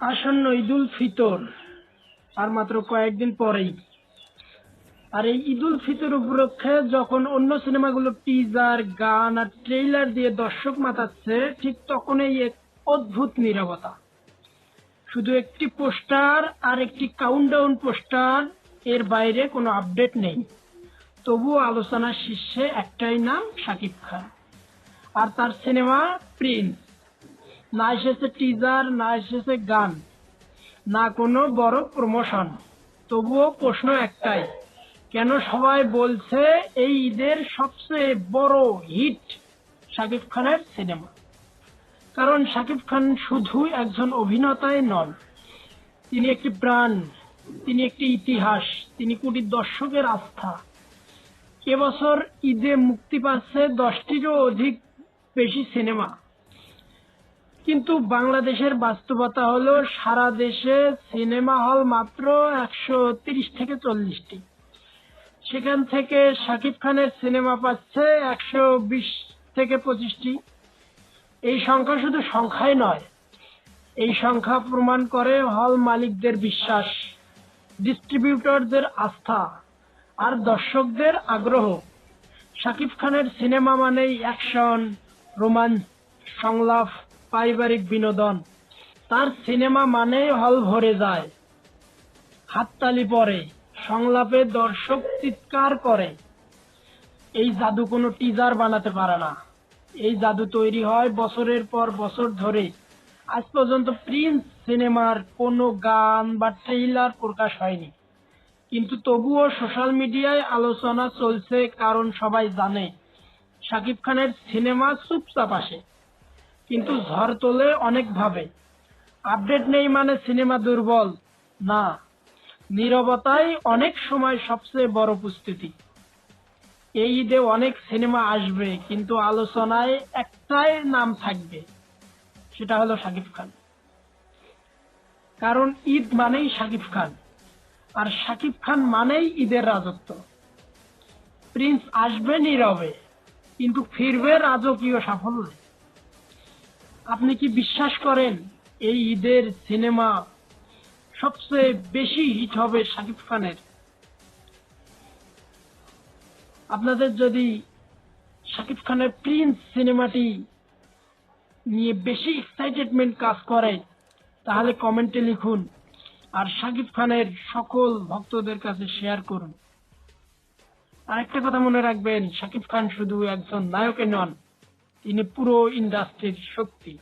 আসন্ন ঈদুল ফিতর আর মাত্র কয়েকদিন পরেই। আর এই ঈদুল ফিতর উপলক্ষে যখন অন্য সিনেমাগুলো টিজার, গান আর ট্রেইলার দিয়ে দর্শক মাতাচ্ছে, ঠিক তখনই এক অদ্ভুত নীরবতা। শুধু একটি পোস্টার আর একটি কাউন্টডাউন পোস্টার, এর বাইরে কোনো আপডেট নেই। তবুও আলোচনার শীর্ষে একটাই নাম, শাকিব খান আর তার সিনেমা প্রিন্স। না এসেছে টিজার, না এসেছে গান, না কোনো বড় প্রমোশন। তবুও প্রশ্ন একটাই, কেন সবাই বলছে এই ঈদের সবচেয়ে বড় হিট শাকিব খানের সিনেমা? কারণ শাকিব খান শুধু একজন অভিনেতাই নন, তিনি একটি ব্র্যান্ড, তিনি একটি ইতিহাস, তিনি কোটি দর্শকের আস্থা। এবছর ঈদে মুক্তি পাচ্ছে 10টিরও অধিক বেশি সিনেমা, কিন্তু বাংলাদেশের বাস্তবতা হলো সারা দেশে সিনেমা হল মাত্র 130 থেকে 40টি। সেখান থেকে শাকিব খানের সিনেমা পাচ্ছে 120 থেকে 25টি। এই সংখ্যা শুধু সংখ্যাই নয়, এই সংখ্যা প্রমাণ করে হল মালিকদের বিশ্বাস, ডিস্ট্রিবিউটরদের আস্থা আর দর্শকদের আগ্রহ। শাকিব খানের সিনেমা মানেই অ্যাকশন, রোমান্স, সংলাপ, পারিবারিক বিনোদন। তার সিনেমা মানেই হল ভরে যায়, হাততালি পড়ে, সংলাপে দর্শক চিৎকার করে। এই জাদু কোনো টিজার বানাতে পারে না। এই জাদু তৈরি হয় বছরের পর বছর ধরে। আজ পর্যন্ত প্রিন্স সিনেমার কোনো গান বা ট্রেইলার প্রকাশ হয়নি, কিন্তু তবুও সোশ্যাল মিডিয়ায় আলোচনা চলছে, কারণ সবাই জানে শাকিব খানের সিনেমা চুপচাপ আসে, কিন্তু ঝড় তোলে অনেকভাবে। আপডেট নেই মানে সিনেমা দুর্বল না, নীরবতাই অনেক সময় সবচেয়ে বড় প্রস্তুতি। এই ঈদে অনেক সিনেমা আসবে, কিন্তু আলোচনায় একটাই নাম থাকবে, সেটা হলো শাকিব খান। কারণ ঈদ মানেই শাকিব খান, আর শাকিব খান মানেই ঈদের রাজত্ব। প্রিন্স আসবে নীরবে, কিন্তু ফিরবে রাজকীয় সাফল্যে। আপনি কি বিশ্বাস করেন এই ঈদের সিনেমা সবচেয়ে বেশি হিট হবে শাকিব খানের? আপনাদের যদি শাকিব খানের প্রিন্স সিনেমাটি নিয়ে বেশি এক্সাইটেডমেন্ট কাজ করে, তাহলে কমেন্টে লিখুন আর শাকিব খানের সকল ভক্তদের কাছে শেয়ার করুন। আরেকটা কথা মনে রাখবেন, শাকিব খান শুধু একজন নায়ক নন, তিনি পুরো ইন্ডাস্ট্রির শক্তি।